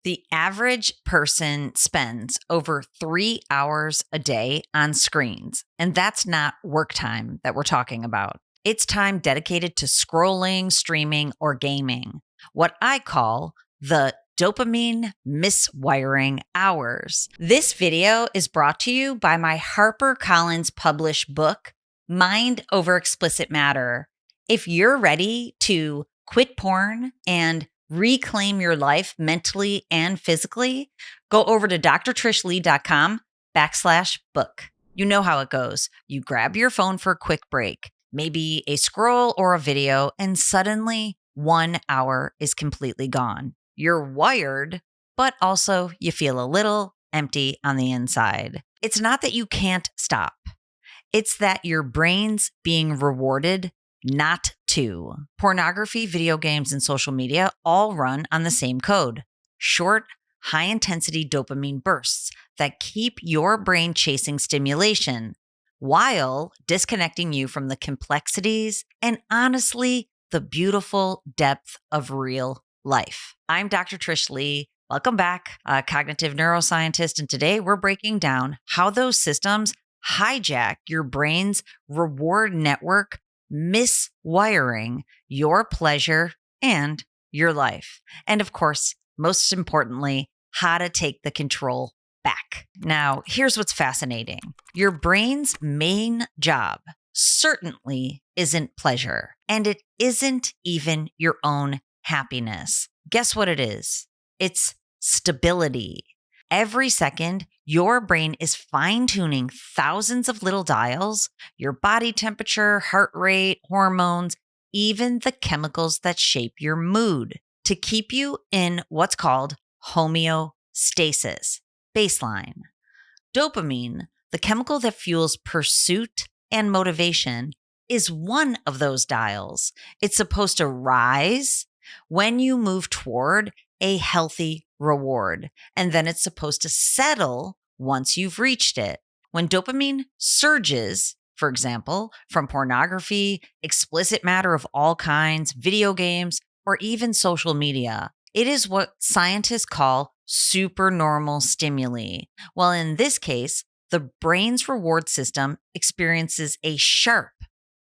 The average person spends over 3 hours a day on screens, and that's not work time that we're talking about. It's time dedicated to scrolling, streaming, or gaming, what I call the dopamine miswiring hours. This video is brought to you by my HarperCollins published book, Mind Over Explicit Matter. If you're ready to quit porn and reclaim your life mentally and physically, go over to drtrishleigh.com/book. You know how it goes. You grab your phone for a quick break, maybe a scroll or a video, and suddenly 1 hour is completely gone. You're wired, but also you feel a little empty on the inside. It's not that you can't stop. It's that your brain's being rewarded not to. Pornography, video games, and social media all run on the same code: short, high-intensity dopamine bursts that keep your brain chasing stimulation while disconnecting you from the complexities and, honestly, the beautiful depth of real life. I'm Dr. Trish Leigh. Welcome back, a cognitive neuroscientist, and today we're breaking down how those systems hijack your brain's reward network, miswiring your pleasure and your life. And of course, most importantly, how to take the control back. Now, here's what's fascinating. Your brain's main job certainly isn't pleasure, and it isn't even your own happiness. Guess what it is? It's stability. Every second, your brain is fine-tuning thousands of little dials, your body temperature, heart rate, hormones, even the chemicals that shape your mood, to keep you in what's called homeostasis, baseline. Dopamine, the chemical that fuels pursuit and motivation, is one of those dials. It's supposed to rise when you move toward a healthy reward, and then it's supposed to settle once you've reached it. When dopamine surges, for example, from pornography, explicit matter of all kinds, video games, or even social media, it is what scientists call supernormal stimuli. Well, in this case, the brain's reward system experiences a sharp,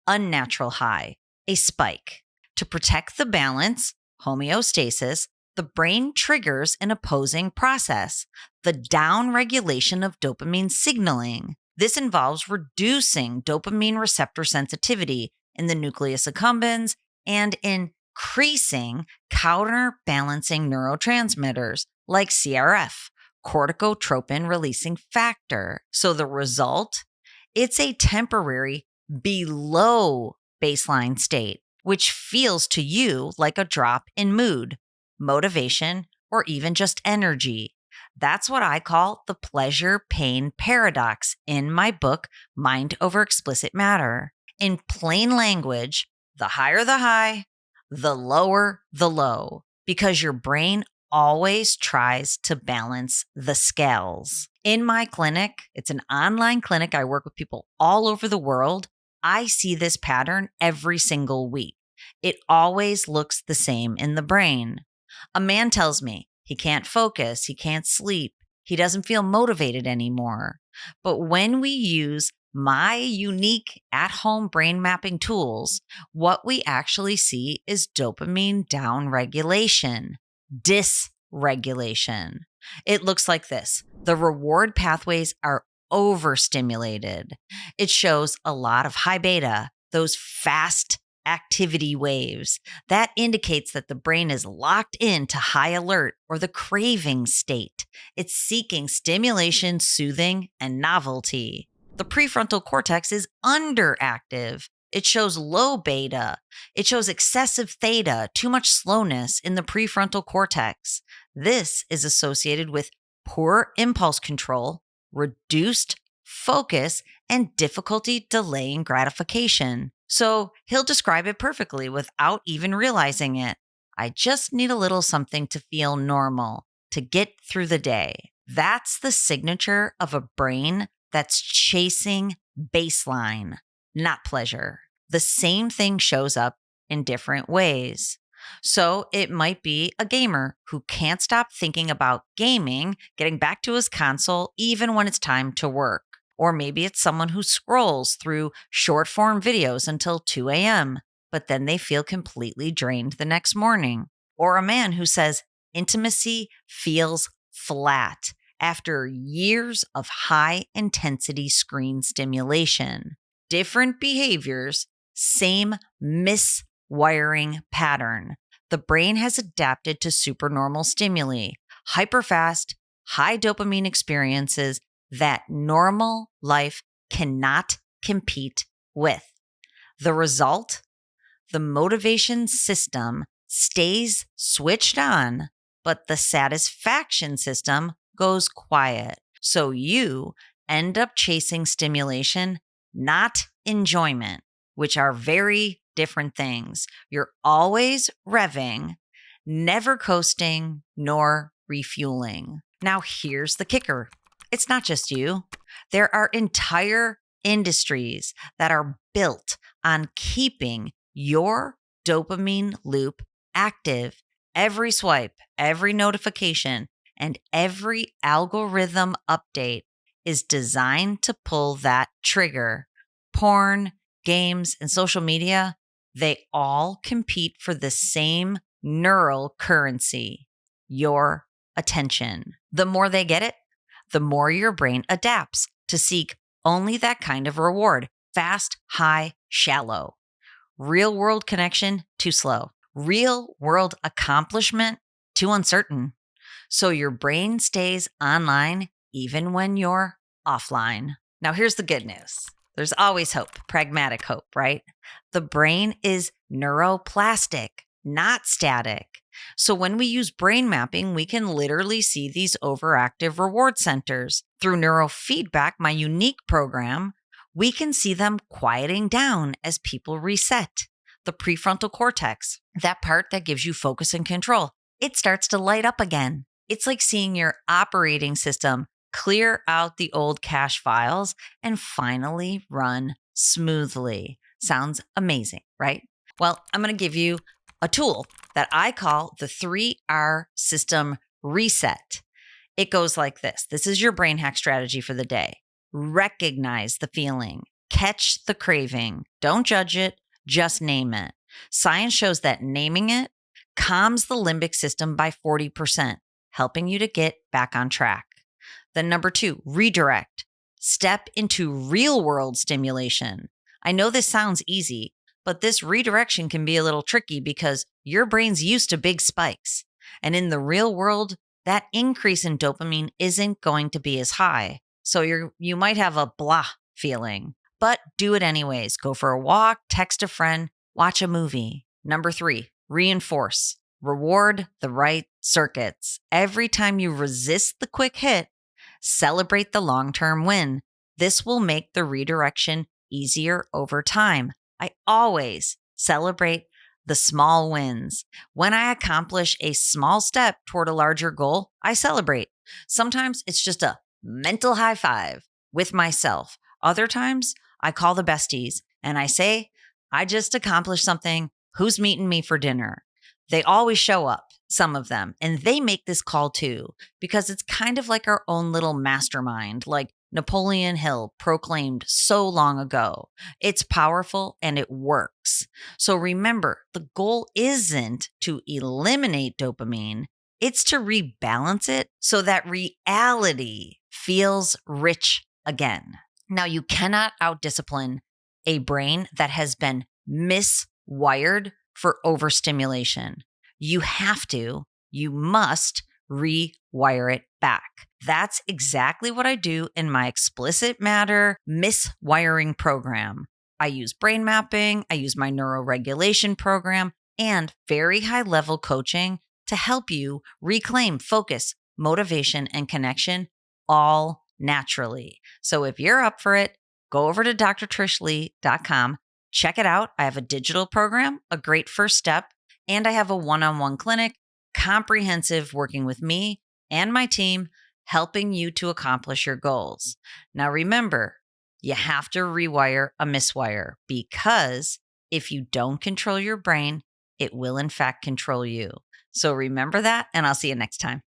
unnatural high, a spike. To protect the balance, homeostasis, the brain triggers an opposing process, the downregulation of dopamine signaling. This involves reducing dopamine receptor sensitivity in the nucleus accumbens and increasing counterbalancing neurotransmitters like CRF, corticotropin releasing factor. So the result? It's a temporary below baseline state, which feels to you like a drop in mood, motivation, or even just energy. That's what I call the pleasure-pain paradox in my book, Mind Over Explicit Matter. In plain language, the higher the high, the lower the low, because your brain always tries to balance the scales. In my clinic, it's an online clinic. I work with people all over the world. I see this pattern every single week. It always looks the same in the brain. A man tells me he can't focus, he can't sleep, he doesn't feel motivated anymore. But when we use my unique at-home brain mapping tools, what we actually see is dopamine downregulation, dysregulation. It looks like this. The reward pathways are overstimulated. It shows a lot of high beta, those fast activity waves. That indicates that the brain is locked into high alert or the craving state. It's seeking stimulation, soothing, and novelty. The prefrontal cortex is underactive. It shows low beta. It shows excessive theta, too much slowness in the prefrontal cortex. This is associated with poor impulse control, reduced focus, and difficulty delaying gratification. So he'll describe it perfectly without even realizing it. I just need a little something to feel normal, to get through the day. That's the signature of a brain that's chasing baseline, not pleasure. The same thing shows up in different ways. So it might be a gamer who can't stop thinking about gaming, getting back to his console, even when it's time to work. Or maybe it's someone who scrolls through short form videos until 2 a.m., but then they feel completely drained the next morning. Or a man who says intimacy feels flat after years of high intensity screen stimulation. Different behaviors, same miswiring pattern. The brain has adapted to supernormal stimuli, hyperfast, high dopamine experiences that normal life cannot compete with. The result? The motivation system stays switched on, but the satisfaction system goes quiet. So you end up chasing stimulation, not enjoyment, which are very different things. You're always revving, never coasting, nor refueling. Now, here's the kicker. It's not just you. There are entire industries that are built on keeping your dopamine loop active. Every swipe, every notification, and every algorithm update is designed to pull that trigger. Porn, games, and social media, they all compete for the same neural currency, your attention. The more they get it, the more your brain adapts to seek only that kind of reward. Fast, high, shallow. Real world connection, too slow. Real world accomplishment, too uncertain. So your brain stays online even when you're offline. Now, here's the good news. There's always hope, pragmatic hope, right? The brain is neuroplastic, not static. So when we use brain mapping, we can literally see these overactive reward centers. Through Neurofeedback, my unique program, we can see them quieting down as people reset. The prefrontal cortex, that part that gives you focus and control, it starts to light up again. It's like seeing your operating system clear out the old cache files and finally run smoothly. Sounds amazing, right? Well, I'm going to give you a tool that I call the 3R system reset. It goes like this. This is your brain hack strategy for the day. Recognize the feeling, catch the craving, don't judge it, just name it. Science shows that naming it calms the limbic system by 40%, helping you to get back on track. Then number 2, redirect. Step into real world stimulation. I know this sounds easy, but this redirection can be a little tricky because your brain's used to big spikes. And in the real world, that increase in dopamine isn't going to be as high. So you might have a blah feeling, but do it anyways. Go for a walk, text a friend, watch a movie. Number 3, reinforce. Reward the right circuits. Every time you resist the quick hit, celebrate the long-term win. This will make the redirection easier over time. I always celebrate the small wins. When I accomplish a small step toward a larger goal, I celebrate. Sometimes it's just a mental high five with myself. Other times I call the besties and I say, I just accomplished something. Who's meeting me for dinner? They always show up, some of them, and they make this call too, because it's kind of like our own little mastermind, like Napoleon Hill proclaimed so long ago. It's powerful and it works. So remember, the goal isn't to eliminate dopamine. It's to rebalance it so that reality feels rich again. Now, you cannot outdiscipline a brain that has been miswired for overstimulation. You must rewire it back. That's exactly what I do in my Explicit Matter Miswiring Program. I use brain mapping, I use my neuroregulation program, and very high level coaching to help you reclaim focus, motivation, and connection all naturally. So if you're up for it, go over to drtrishleigh.com. Check it out. I have a digital program, a great first step, and I have a one-on-one clinic, comprehensive, working with me and my team, helping you to accomplish your goals. Now, remember, you have to rewire a miswire, because if you don't control your brain, it will in fact control you. So remember that, and I'll see you next time.